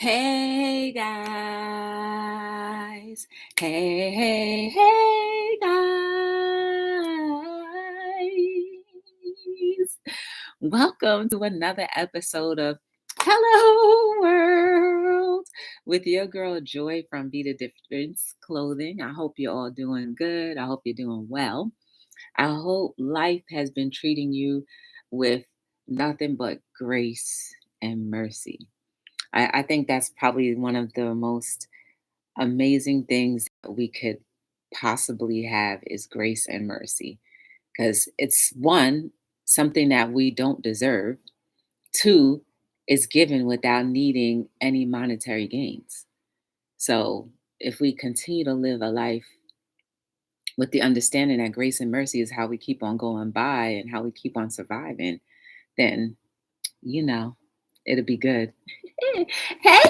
Hey guys. Hey guys. Welcome to another episode of Hello World with your girl Joy from Be the Difference Clothing. I hope you're all doing good. I hope you're doing well. I hope life has been treating you with nothing but grace and mercy. I think that's probably one of the most amazing things that we could possibly have is grace and mercy because it's one, something that we don't deserve. Two, is given without needing any monetary gains. So if we continue to live a life with the understanding that grace and mercy is how we keep on going by and how we keep on surviving, then you know, it'll be good. Hey,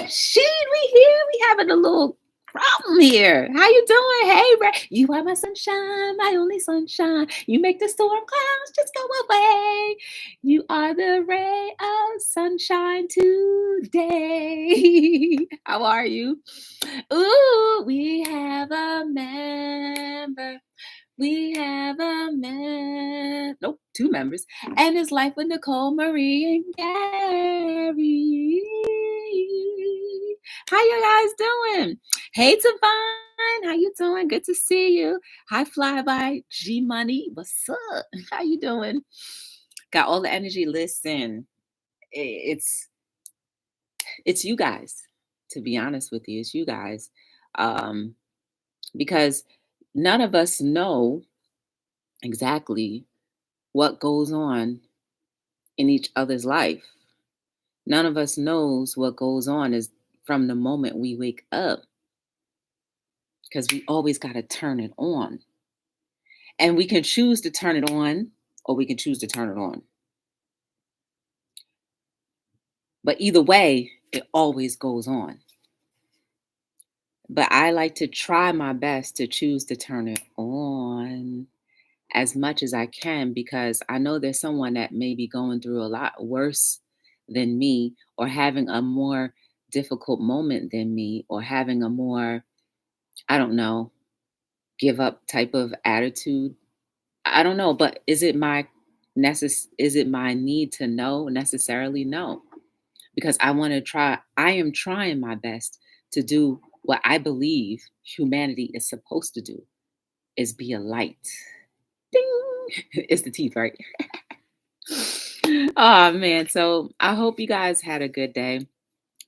Sheen, we here. We having a little problem here. How you doing? Hey, Ray. You are my sunshine, my only sunshine. You make the storm clouds just go away. You are the ray of sunshine today. How are you? Ooh, we have a member. We have a nope, two members. And it's Life with Nicole, Marie, and Gary. How you guys doing? Hey, Divine. How you doing? Good to see you. Hi, Flyby. G Money. What's up? How you doing? Got all the energy. Listen, it's you guys. To be honest with you, it's you guys. Um, because none of us know exactly what goes on in each other's life. None of us knows what goes on is from the moment we wake up because we always got to turn it on. And we can choose to turn it on or we can choose to turn it on. But either way, it always goes on. But I like to try my best to choose to turn it on as much as I can because I know there's someone that may be going through a lot worse than me or having a more difficult moment than me or having a more, I don't know, give up type of attitude. I don't know, but is it my need to know necessarily? No, because I want to try. I am trying my best to do what I believe humanity is supposed to do is be a light. Ding. It's the teeth, right? Oh man, so I hope you guys had a good day.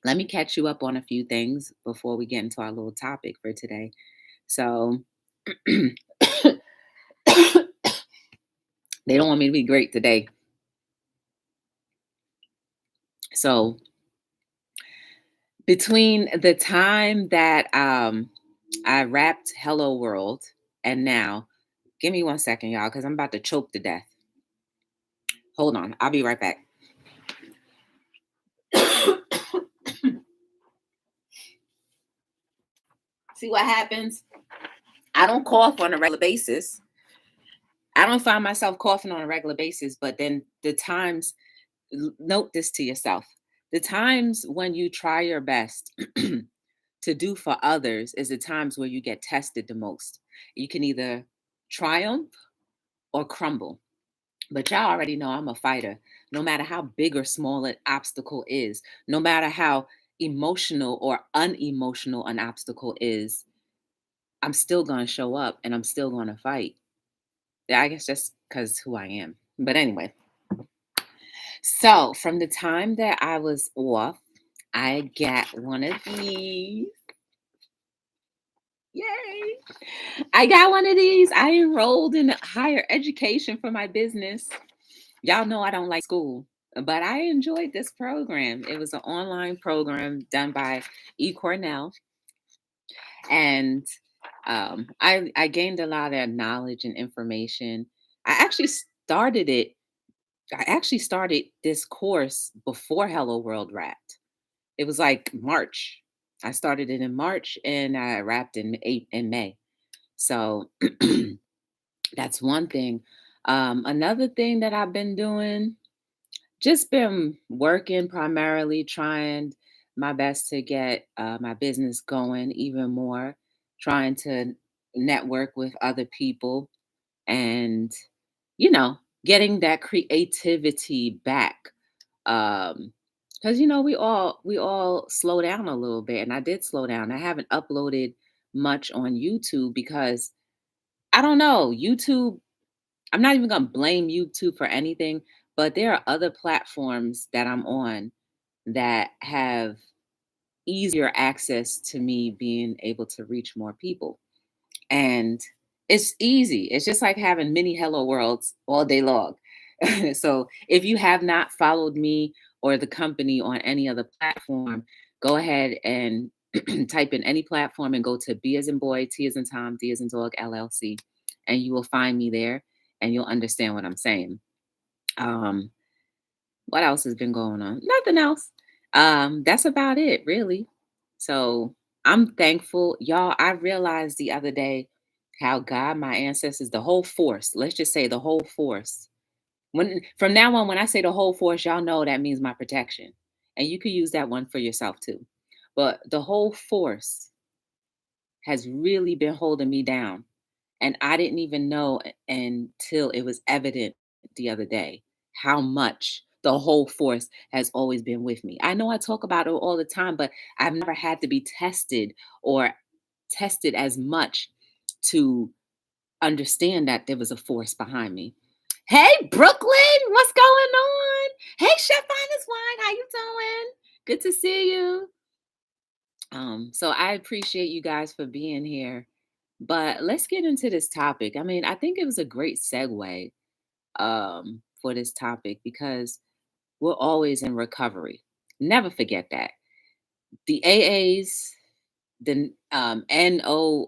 Let me catch you up on a few things before we get into our little topic for today. So they don't want me to be great today. So between the time that I wrapped Hello World and now, give me 1 second, y'all, because I'm about to choke to death. Hold on, I'll be right back. See what happens? I don't cough on a regular basis. I don't find myself coughing on a regular basis, but then the times, note this to yourself, the times when you try your best to do for others is the times where you get tested the most. You can either triumph or crumble. But y'all already know I'm a fighter. No matter how big or small an obstacle is, no matter how emotional or unemotional an obstacle is, I'm still going to show up and I'm still going to fight. Yeah, I guess just because who I am. But anyway, so from the time that I was off, I got one of these. Yay! I got one of these. I enrolled in higher education for my business. Y'all know I don't like school, but I enjoyed this program. It was an online program done by eCornell. And I gained a lot of knowledge and information. I actually started it. I actually started this course before Hello World wrapped. It was like March. I started it in March and I wrapped in May. So that's one thing. Another thing that I've been doing, just been working primarily trying. my best to get my business going even more, trying to network with other people and, you know, getting that creativity back. Because we all slow down a little bit, and I did slow down. I haven't uploaded much on YouTube because I don't know. YouTube, I'm not even gonna blame YouTube for anything, but there are other platforms that I'm on that have easier access to me being able to reach more people. And it's easy. It's just like having mini hello worlds all day long. So if you have not followed me or the company on any other platform, go ahead and type in any platform and go to B as in boy, T as in Tom, D as in dog, LLC, and you will find me there and you'll understand what I'm saying. Um, what else has been going on? Nothing else. That's about it, really. So I'm thankful. Y'all, I realized the other day how God, my ancestors, the whole force, let's just say the whole force. When from now on, when I say the whole force, y'all know that means my protection. And you could use that one for yourself too. But the whole force has really been holding me down. And I didn't even know until it was evident the other day how much the whole force has always been with me. I know I talk about it all the time, but I've never had to be tested or tested as much to understand that there was a force behind me. Hey, Brooklyn, what's going on? Hey, Chef Finest Wine, how you doing? Good to see you. So I appreciate you guys for being here. But let's get into this topic. I mean, I think it was a great segue for this topic because we're always in recovery. Never forget that. The AAs, the NACOs,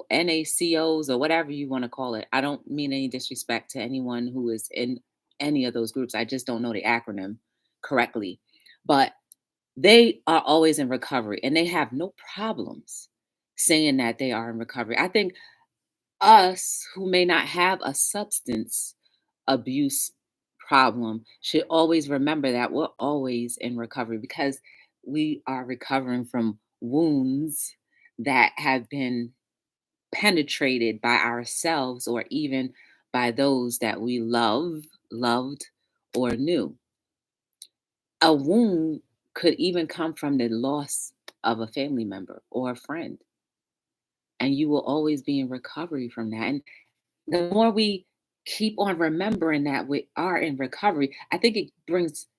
or whatever you want to call it. I don't mean any disrespect to anyone who is in any of those groups. I just don't know the acronym correctly. But they are always in recovery and they have no problems saying that they are in recovery. I think us who may not have a substance abuse problem should always remember that we're always in recovery because we are recovering from wounds that have been penetrated by ourselves or even by those that we loved, or knew. A wound could even come from the loss of a family member or a friend, and you will always be in recovery from that. And the more we keep on remembering that we are in recovery, I think it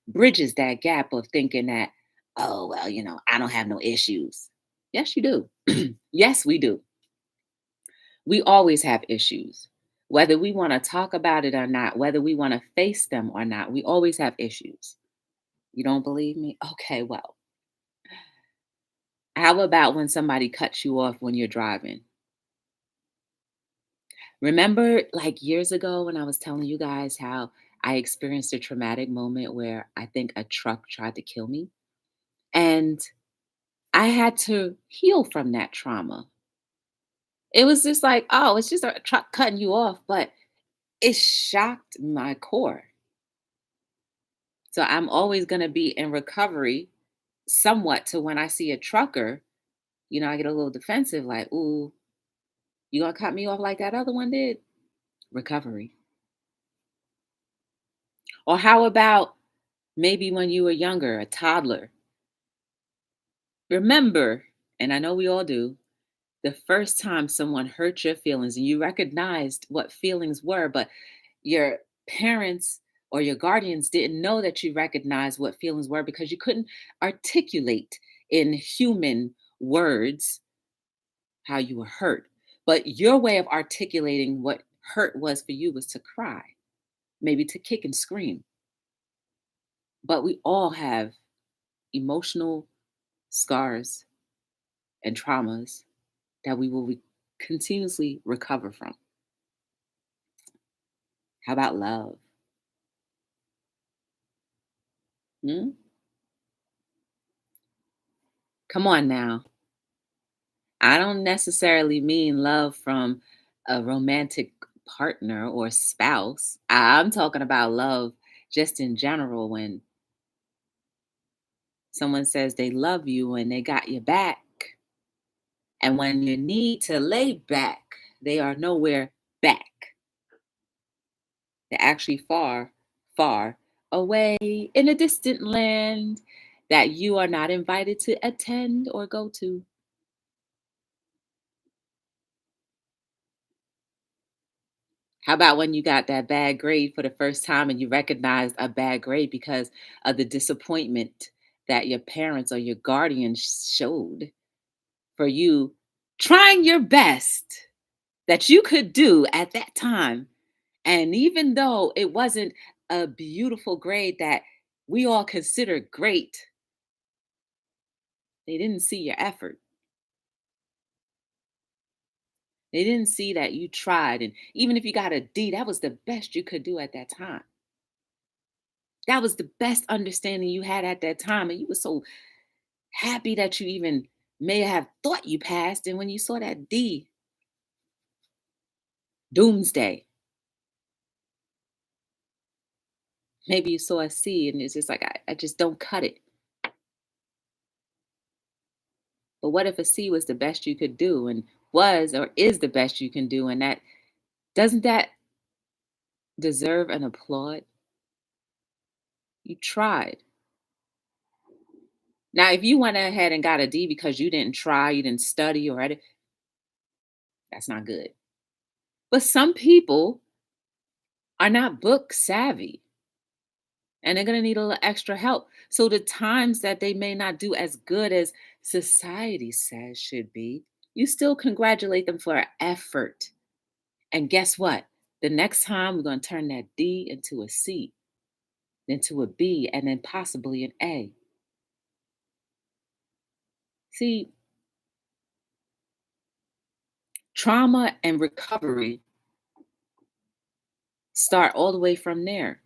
bridges that gap of thinking that, oh, well, I don't have no issues. Yes, you do. Yes, we do. We always have issues. Whether we want to talk about it or not, whether we want to face them or not, we always have issues. You don't believe me? Okay, well, how about when somebody cuts you off when you're driving? Remember, like years ago, when I was telling you guys how I experienced a traumatic moment where I think a truck tried to kill me? And I had to heal from that trauma. It was just like, oh, it's just a truck cutting you off, but it shocked my core. So I'm always going to be in recovery somewhat to when I see a trucker, I get a little defensive, like, ooh, you gonna cut me off like that other one did? Recovery. Or how about maybe when you were younger, a toddler? Remember, and I know we all do, the first time someone hurt your feelings and you recognized what feelings were, but your parents or your guardians didn't know that you recognized what feelings were because you couldn't articulate in human words how you were hurt. But your way of articulating what hurt was for you was to cry, maybe to kick and scream. But we all have emotional scars and traumas that we will continuously recover from. How about love? Hmm? Come on now. I don't necessarily mean love from a romantic partner or spouse. I'm talking about love just in general when Someone says they love you and they got your back. And when you need to lay back, they are nowhere back. They're actually far, far away in a distant land that you are not invited to attend or go to. How about when you got that bad grade for the first time and you recognized a bad grade because of the disappointment that your parents or your guardian showed for you trying your best that you could do at that time? And even though it wasn't a beautiful grade that we all consider great, they didn't see your effort. They didn't see that you tried. And even if you got a D, that was the best you could do at that time. That was the best understanding you had at that time. And you were so happy that you even may have thought you passed. And when you saw that D, doomsday, maybe you saw a C and it's just like, I just don't cut it. But what if a C was the best you could do and was or is the best you can do? And that doesn't that deserve an applaud? You tried. Now, if you went ahead and got a D because you didn't try, you didn't study or edit, that's not good. But some people are not book savvy and they're going to need a little extra help. So the times that they may not do as good as society says should be, you still congratulate them for effort. And guess what? The next time we're going to turn that D into a C, then to a B, and then possibly an A. See, trauma and recovery start all the way from there.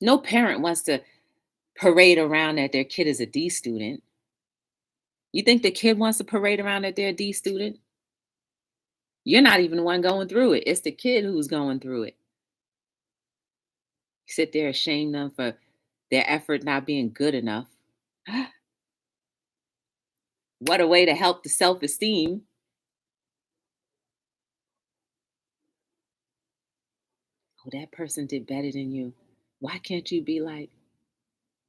No parent wants to parade around that their kid is a D student. You think the kid wants to parade around that they're a D student? You're not even the one going through it. It's the kid who's going through it. You sit there, shame them for their effort not being good enough. What a way to help the self esteem. Oh, that person did better than you. Why can't you be like,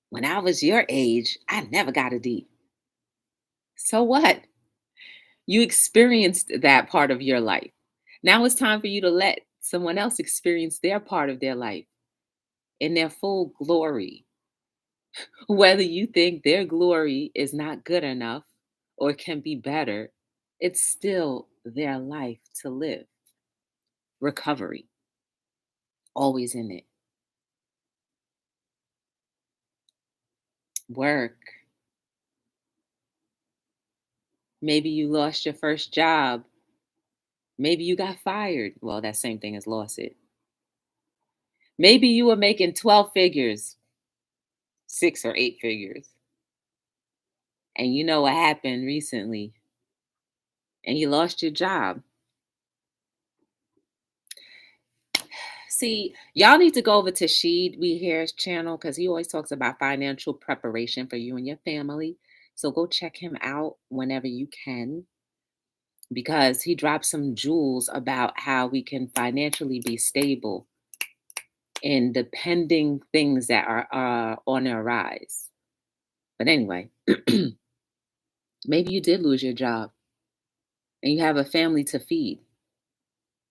when I was your age, I never got a D? So what? You experienced that part of your life. Now it's time for you to let someone else experience their part of their life in their full glory. Whether you think their glory is not good enough or can be better, it's still their life to live. Recovery, always in it. Work. Maybe you lost your first job. Maybe you got fired. Well, that same thing as lost it. Maybe you were making 12 figures, 6 or 8 figures. And you know what happened recently, and you lost your job. See, y'all need to go over to Sheed We Hear's channel because he always talks about financial preparation for you and your family. So go check him out whenever you can because he drops some jewels about how we can financially be stable in the pending things that are on the rise. But anyway, maybe you did lose your job and you have a family to feed.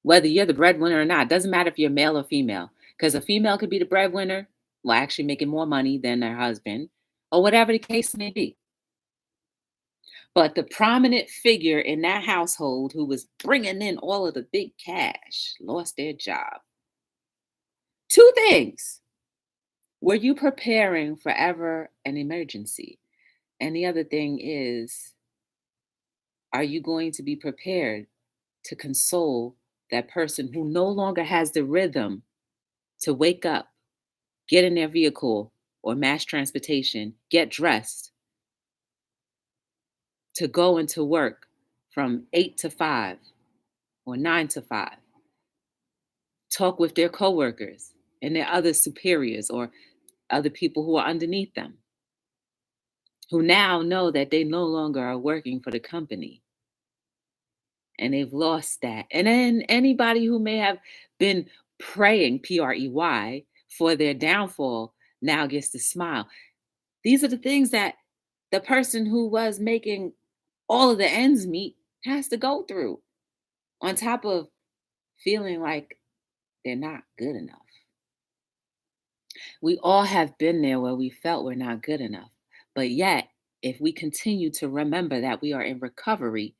Whether you're the breadwinner or not, doesn't matter if you're male or female, because a female could be the breadwinner, well, actually making more money than their husband, or whatever the case may be. But the prominent figure in that household who was bringing in all of the big cash lost their job. Two things. Were you preparing for ever an emergency? And the other thing is, are you going to be prepared to console that person who no longer has the rhythm to wake up, get in their vehicle or mass transportation, get dressed to go into work from 8 to 5 or 9 to 5, talk with their coworkers and their other superiors or other people who are underneath them, who now know that they no longer are working for the company and they've lost that. And then anybody who may have been praying, PREY, for their downfall now gets to smile. These are the things that the person who was making all of the ends meet has to go through, on top of feeling like they're not good enough. We all have been there where we felt we're not good enough. But yet, if we continue to remember that we are in recovery,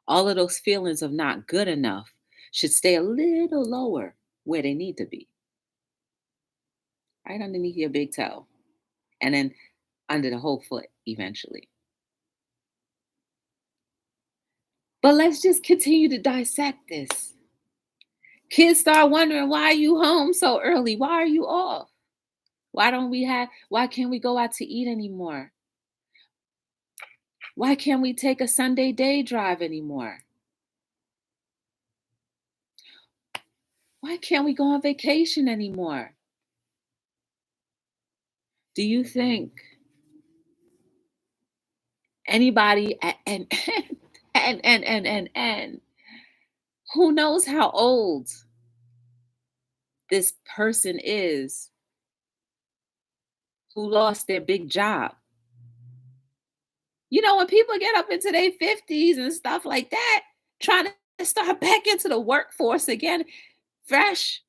all of those feelings of not good enough should stay a little lower where they need to be, right underneath your big toe, and then under the whole foot eventually. But let's just continue to dissect this. Kids start wondering, why are you home so early? Why are you off? Why can't we go out to eat anymore? Why can't we take a Sunday day drive anymore? Why can't we go on vacation anymore? Do you think anybody and who knows how old this person is who lost their big job? You know, when people get up into their 50s and stuff like that, trying to start back into the workforce again, fresh,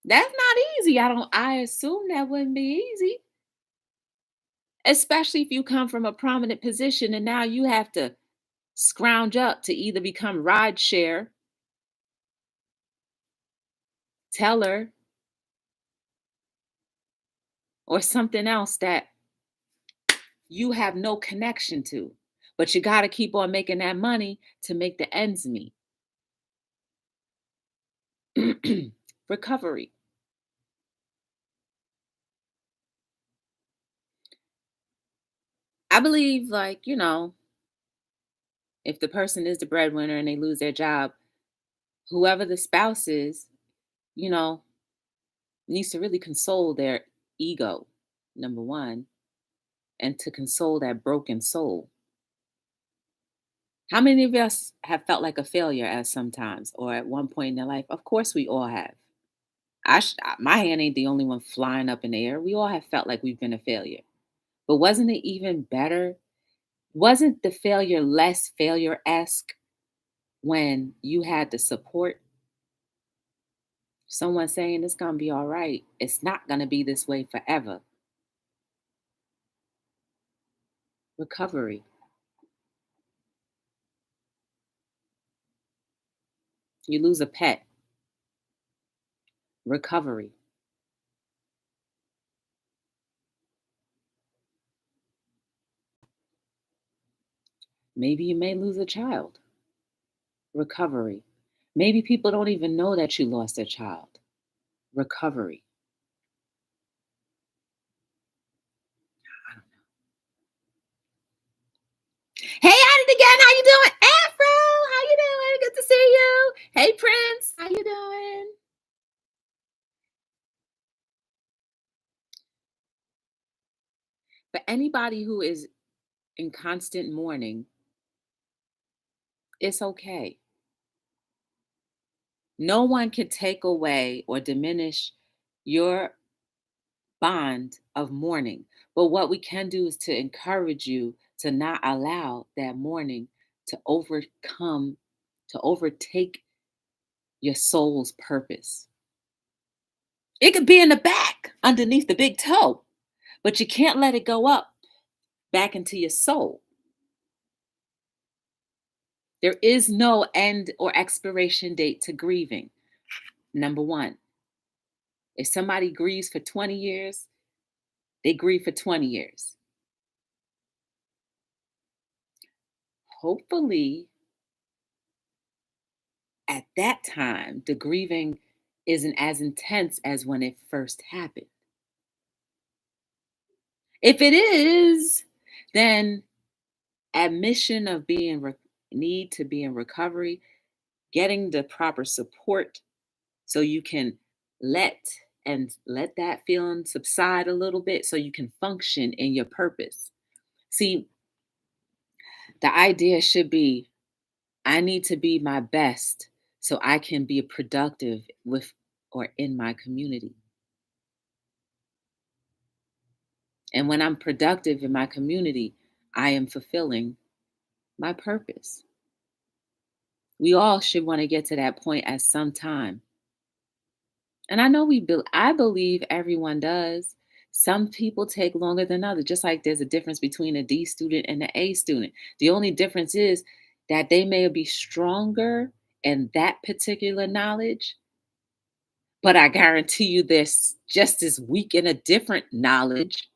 that's not easy. I assume that wouldn't be easy. Especially if you come from a prominent position and now you have to scrounge up to either become ride share, teller, or something else that you have no connection to. But you got to keep on making that money to make the ends meet. Recovery. I believe, like, if the person is the breadwinner and they lose their job, whoever the spouse is, you know, needs to really console their ego, number one, and to console that broken soul. How many of us have felt like a failure at sometimes or at one point in their life? Of course, we all have. My hand ain't the only one flying up in the air. We all have felt like we've been a failure. But wasn't it even better? Wasn't the failure less failure esque when you had the support? Someone saying it's going to be all right. It's not going to be this way forever. Recovery. You lose a pet. Recovery. Maybe you may lose a child. Recovery. Maybe people don't even know that you lost a child. Recovery. I don't know. Hey, at it again. How you doing? Afro, how you doing? Good to see you. Hey, Prince, how you doing? For anybody who is in constant mourning, it's okay. No one can take away or diminish your bond of mourning. But what we can do is to encourage you to not allow that mourning to overtake your soul's purpose. It could be in the back, underneath the big toe, but you can't let it go up back into your soul. There is no end or expiration date to grieving. Number one, if somebody grieves for 20 years, they grieve for 20 years. Hopefully, at that time, the grieving isn't as intense as when it first happened. If it is, then admission of need to be in recovery, getting the proper support so you can let and let that feeling subside a little bit so you can function in your purpose. See, the idea should be I need to be my best so I can be productive with or in my community. And when I'm productive in my community, I am fulfilling my purpose. We all should want to get to that point at some time. And I know I believe everyone does. Some people take longer than others, just like there's a difference between a D student and an A student. The only difference is that they may be stronger in that particular knowledge, but I guarantee you they're just as weak in a different knowledge.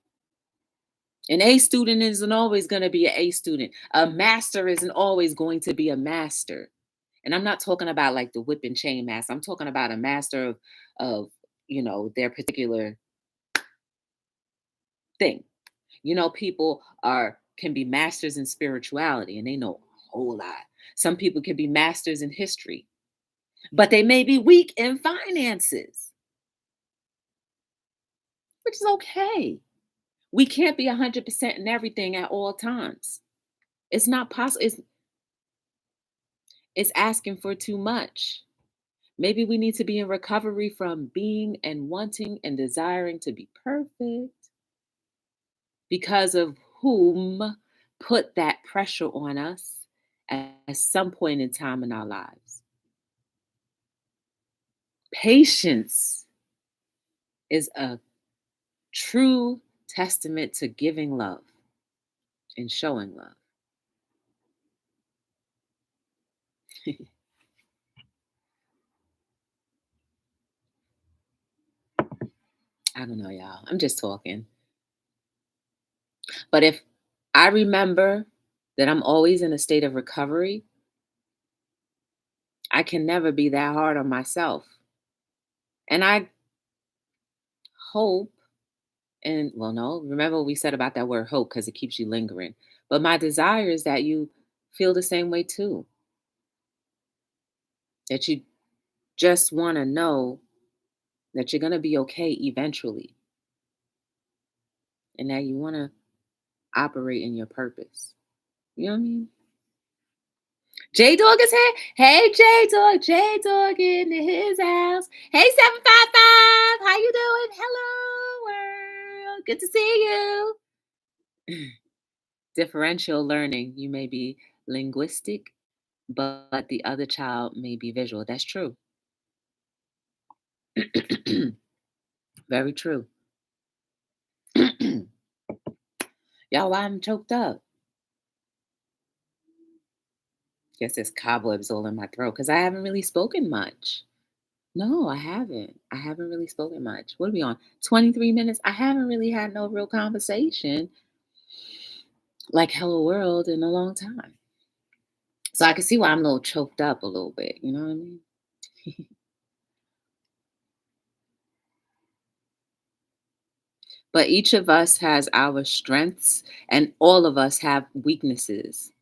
An A student isn't always going to be an A student. A master isn't always going to be a master. And I'm not talking about like the whip and chain master. I'm talking about a master of their particular thing. People are can be masters in spirituality and they know a whole lot. Some people can be masters in history, but they may be weak in finances, which is okay. We can't be 100% in everything at all times. It's not possible. It's asking for too much. Maybe we need to be in recovery from being and wanting and desiring to be perfect because of whom put that pressure on us at some point in time in our lives. Patience is a true testament to giving love and showing love. I don't know, y'all. I'm just talking. But if I remember that I'm always in a state of recovery, I can never be that hard on myself. And I hope, and well, no, remember what we said about that word hope because it keeps you lingering. But my desire is that you feel the same way too, that you just want to know that you're going to be okay eventually and that you want to operate in your purpose. You know what I mean? J Dog is here. Hey, J Dog in his house. Hey, 755. How you doing? Hello, world. Good to see you. Differential learning. You may be linguistic, but the other child may be visual. That's true. Very true. Y'all, why I'm choked up? Guess it's cobwebs all in my throat because I haven't really spoken much. No, I haven't. I haven't really spoken much. What are we on? 23 minutes? I haven't really had no real conversation like Hello World in a long time. So I can see why I'm a little choked up a little bit. You know what I mean? But each of us has our strengths and all of us have weaknesses.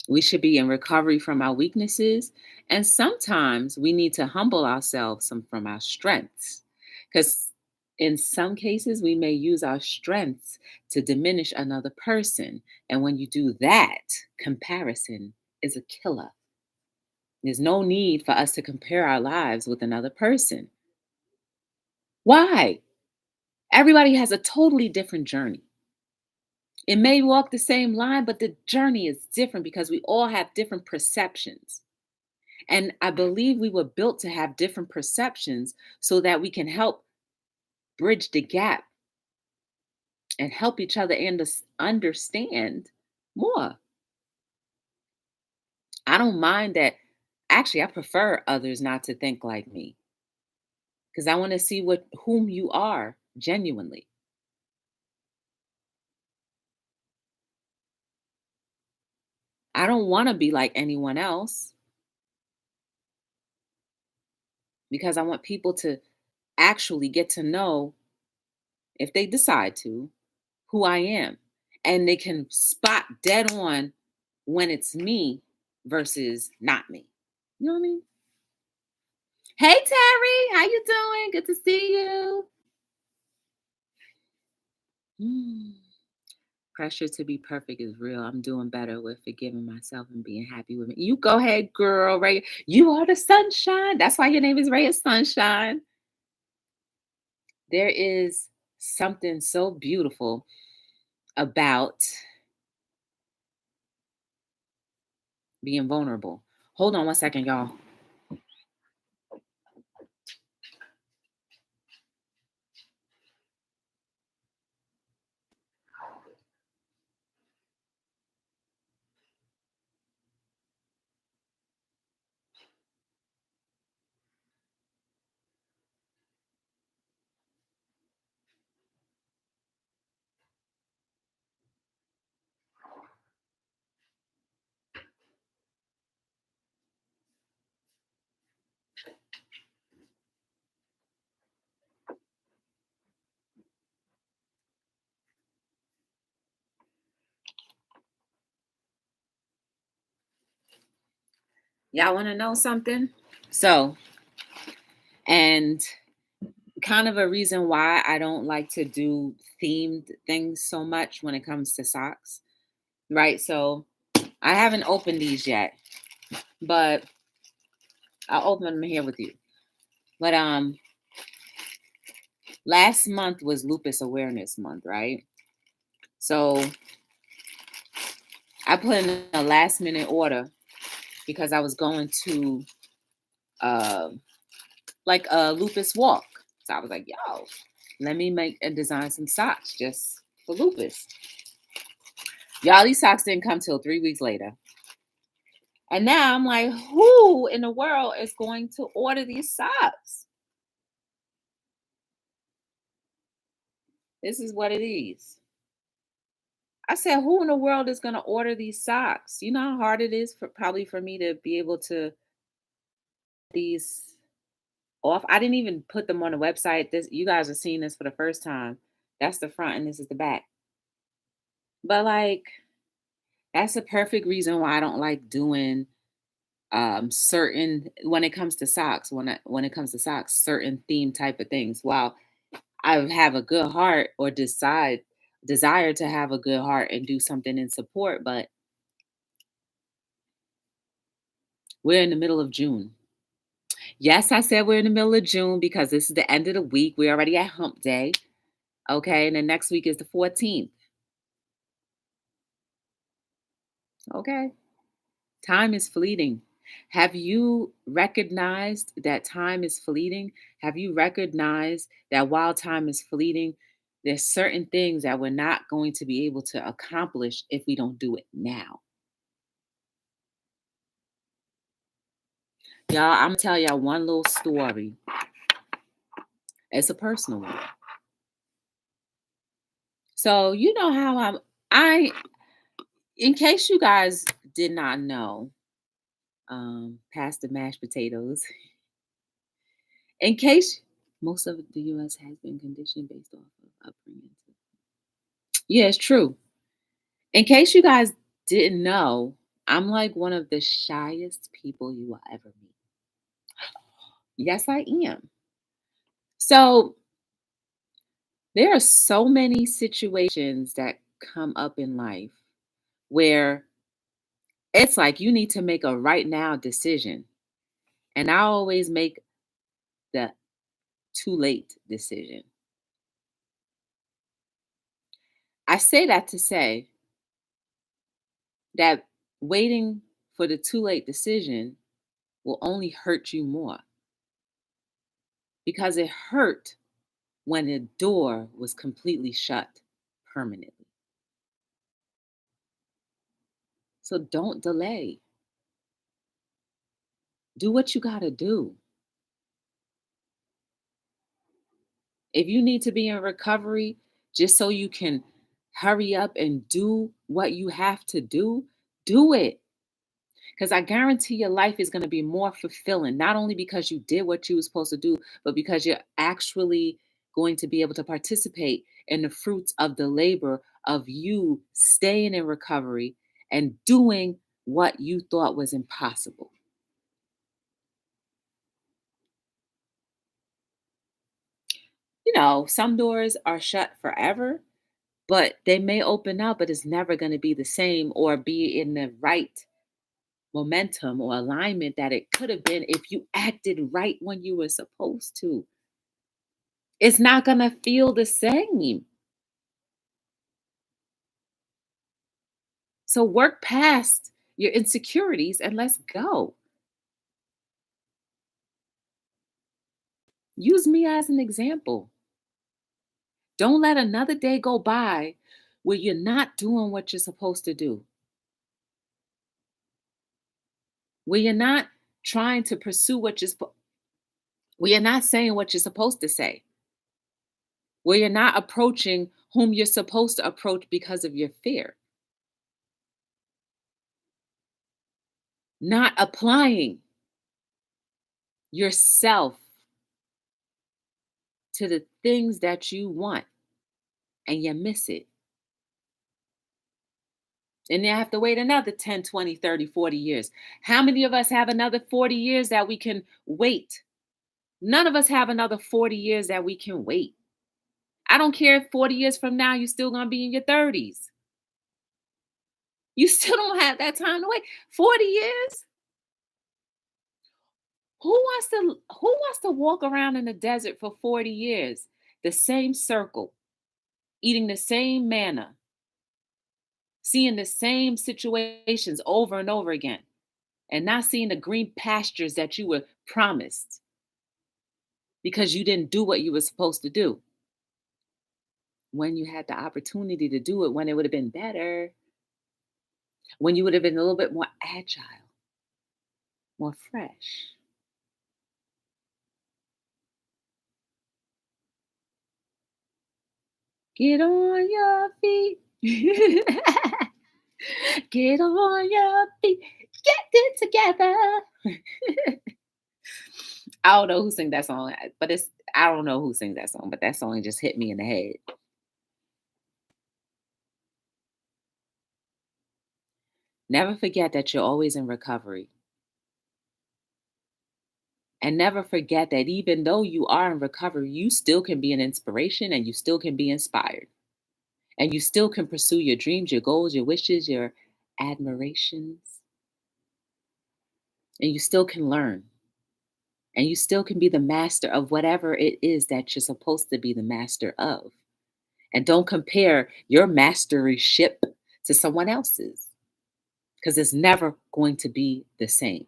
We should be in recovery from our weaknesses. And sometimes we need to humble ourselves from our strengths. Because in some cases, we may use our strengths to diminish another person. And when you do that, comparison is a killer. There's no need for us to compare our lives with another person. Why? Everybody has a totally different journey. It may walk the same line, but the journey is different because we all have different perceptions. And I believe we were built to have different perceptions so that we can help bridge the gap and help each other and understand more. I don't mind that. Actually, I prefer others not to think like me because I want to see whom you are genuinely. I don't want to be like anyone else because I want people to actually get to know, if they decide to, who I am. And they can spot dead on when it's me versus not me. You know what I mean? Hey Terry, how you doing? Good to see you. Mm. Pressure to be perfect is real. I'm doing better with forgiving myself and being happy with me. You go ahead, girl. Ray, you are the sunshine. That's why your name is Ray of Sunshine. There is something so beautiful about being vulnerable. Hold on one second, y'all. Y'all want to know something? So, and kind of a reason why I don't like to do themed things so much when it comes to socks, right? So, I haven't opened these yet, but I'll open them here with you. But last month was Lupus Awareness Month, right? So I put in a last minute order because I was going to uh like a lupus walk. So I was like, yo, let me make and design some socks just for lupus. Y'all, these socks didn't come till 3 weeks later. And now I'm like, who in the world is going to order these socks? This is what it is. I said, who in the world is going to order these socks? You know how hard it is for probably for me to be able to these off. I didn't even put them on the website. This you guys are seeing this for the first time. That's the front and this is the back. But like that's a perfect reason why I don't like doing certain when it comes to socks, when it comes to socks, certain theme type of things. While I have a good heart or desire to have a good heart and do something in support, but we're in the middle of June. Yes, I said we're in the middle of June because this is the end of the week. We're already at hump day. Okay. And then next week is the 14th. Okay. Time is fleeting. Have you recognized that time is fleeting? Have you recognized that while time is fleeting, there's certain things that we're not going to be able to accomplish if we don't do it now? Y'all, I'm gonna tell y'all one little story. It's a personal one. So you know how I in case you guys did not know, past the mashed potatoes, in case most of the US has been conditioned based off of upbringing. Yeah, it's true. In case you guys didn't know, I'm like one of the shyest people you will ever meet. Yes, I am. So there are so many situations that come up in life where it's like you need to make a right now decision. And I always make the too late decision. I say that to say that waiting for the too late decision will only hurt you more because it hurt when the door was completely shut permanently. So don't delay. Do what you got to do. If you need to be in recovery just so you can hurry up and do what you have to do it. Because I guarantee your life is going to be more fulfilling, not only because you did what you were supposed to do, but because you're actually going to be able to participate in the fruits of the labor of you staying in recovery and doing what you thought was impossible. Some doors are shut forever, but they may open up, but it's never going to be the same or be in the right momentum or alignment that it could have been if you acted right when you were supposed to. It's not going to feel the same. So work past your insecurities and let's go. Use me as an example. Don't let another day go by where you're not doing what you're supposed to do, where you're not trying to pursue where you're not saying what you're supposed to say, where you're not approaching whom you're supposed to approach because of your fear, not applying yourself to the things that you want and you miss it. And you have to wait another 10, 20, 30, 40 years. How many of us have another 40 years that we can wait? None of us have another 40 years that we can wait. I don't care if 40 years from now you're still going to be in your 30s. You still don't have that time to wait. 40 years? Who wants to walk around in the desert for 40 years? The same circle, eating the same manna, seeing the same situations over and over again, and not seeing the green pastures that you were promised because you didn't do what you were supposed to do when you had the opportunity to do it, when it would have been better, when you would have been a little bit more agile, more fresh. Get on your feet. Get on your feet. Get it together. I don't know who sings that song, but I don't know who sings that song, but that song just hit me in the head. Never forget that you're always in recovery. And never forget that even though you are in recovery, you still can be an inspiration and you still can be inspired. And you still can pursue your dreams, your goals, your wishes, your admirations. And you still can learn. And you still can be the master of whatever it is that you're supposed to be the master of. And don't compare your masteryship to someone else's because it's never going to be the same.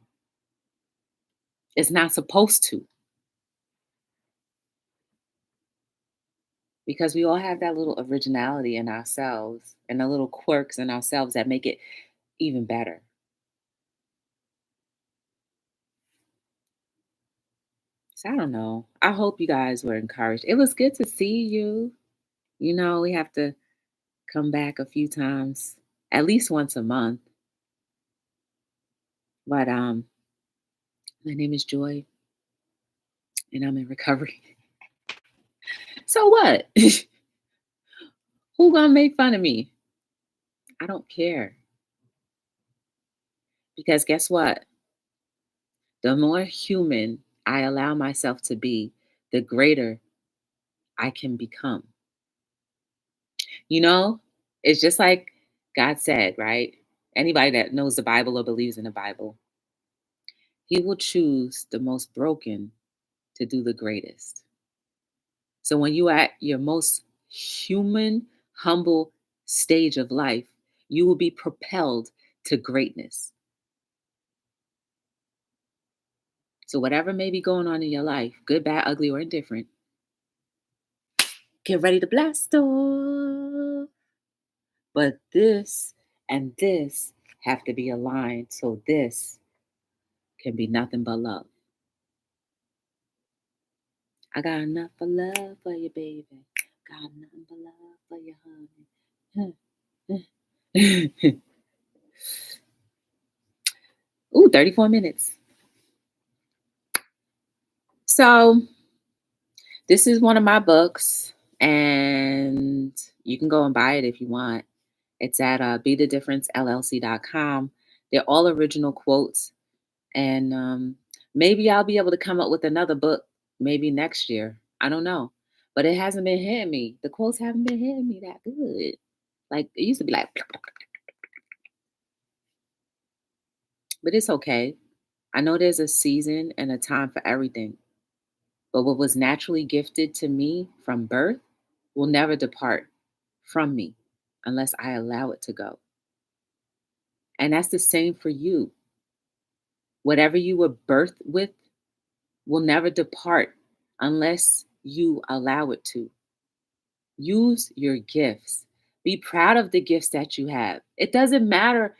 It's not supposed to, because we all have that little originality in ourselves and the little quirks in ourselves that make it even better. So I don't know. I hope you guys were encouraged. It was good to see you. We have to come back a few times, at least once a month. But my name is Joy and I'm in recovery. So what? Who gonna make fun of me? I don't care. Because guess what? The more human I allow myself to be, the greater I can become. You know, it's just like God said, right? Anybody that knows the Bible or believes in the Bible, He will choose the most broken to do the greatest. So when you are at your most human, humble stage of life, you will be propelled to greatness. So whatever may be going on in your life, good, bad, ugly, or indifferent, get ready to blast off. But this and this have to be aligned so this can be nothing but love. I got enough of love for you, baby. Got nothing but love for you, honey. Ooh, 34 minutes. So this is one of my books, and you can go and buy it if you want. It's at btdillc.com. They're all original quotes. And maybe I'll be able to come up with another book maybe next year. I don't know. but it hasn't been hitting me. The quotes haven't been hitting me that good. Like it used to be like, but it's okay. I know there's a season and a time for everything, but what was naturally gifted to me from birth will never depart from me unless I allow it to go. And that's the same for you. Whatever you were birthed with will never depart unless you allow it to. Use your gifts. Be proud of the gifts that you have. It doesn't matter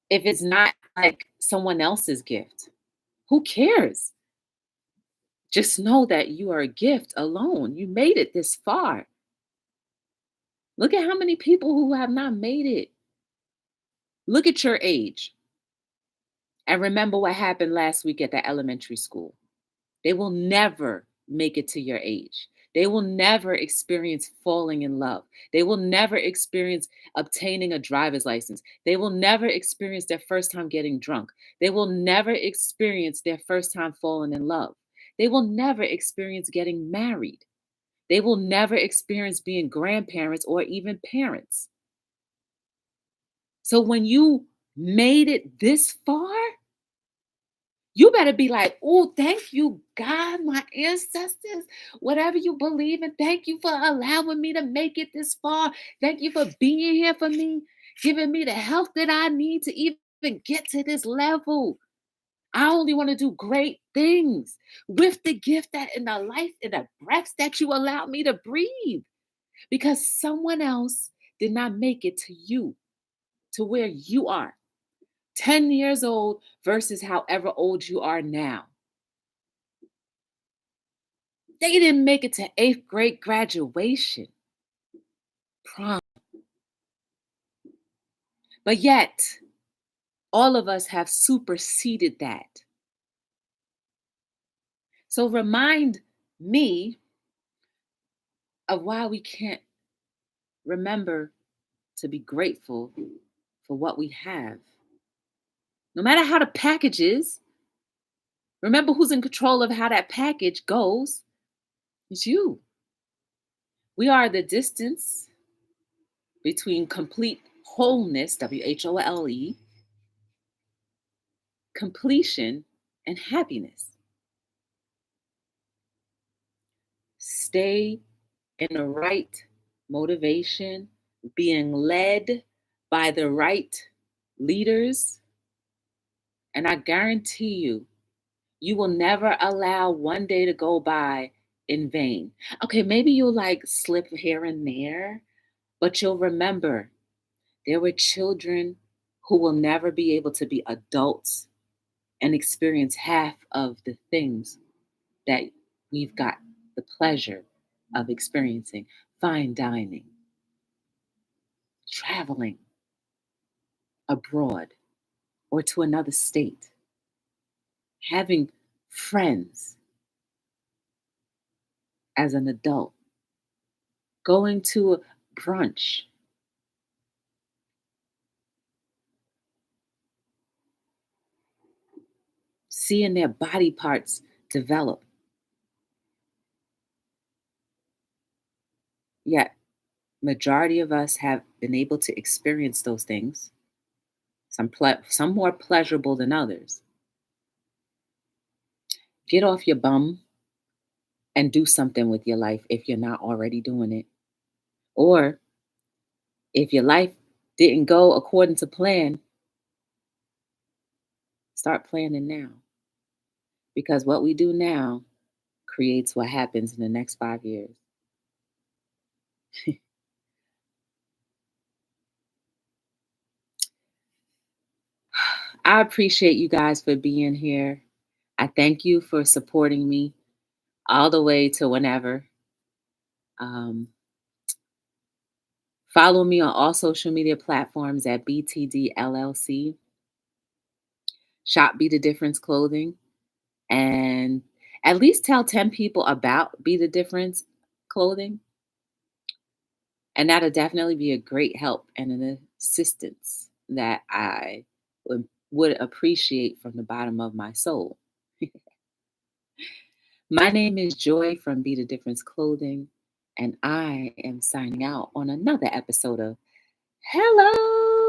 if it's not like someone else's gift. Who cares? Just know that you are a gift alone. You made it this far. Look at how many people who have not made it. Look at your age and remember what happened last week at the elementary school. They will never make it to your age. They will never experience falling in love. They will never experience obtaining a driver's license. They will never experience their first time getting drunk. They will never experience their first time falling in love. They will never experience getting married. They will never experience being grandparents or even parents. So when you made it this far, you better be like, oh, thank you, God, my ancestors, whatever you believe in. Thank you for allowing me to make it this far. Thank you for being here for me, giving me the health that I need to even get to this level. I only want to do great things with the gift that in the life and the breaths that you allow me to breathe because someone else did not make it to you, to where you are. 10 years old versus however old you are now. They didn't make it to 8th grade graduation, prom. But yet, all of us have superseded that. So remind me of why we can't remember to be grateful for what we have. No matter how the package is, remember who's in control of how that package goes. It's you. We are the distance between complete wholeness, WHOLE, completion, and happiness. Stay in the right motivation, being led by the right leaders. And I guarantee you, you will never allow one day to go by in vain. Okay, maybe you'll like slip here and there, but you'll remember there were children who will never be able to be adults and experience half of the things that we've got the pleasure of experiencing. Fine dining, traveling abroad or to another state, having friends as an adult, going to a brunch, seeing their body parts develop. Yet, majority of us have been able to experience those things, some more pleasurable than others. Get off your bum and do something with your life if you're not already doing it. Or if your life didn't go according to plan, start planning now. Because what we do now creates what happens in the next 5 years. I appreciate you guys for being here. I thank you for supporting me all the way to whenever. Um, Follow me on all social media platforms at btdllc. Shop Be the Difference Clothing. And at least tell 10 people about Be the Difference Clothing. And that'll definitely be a great help and an assistance that I would appreciate from the bottom of my soul. My name is Joy from Be the Difference Clothing, and I am signing out on another episode of Hello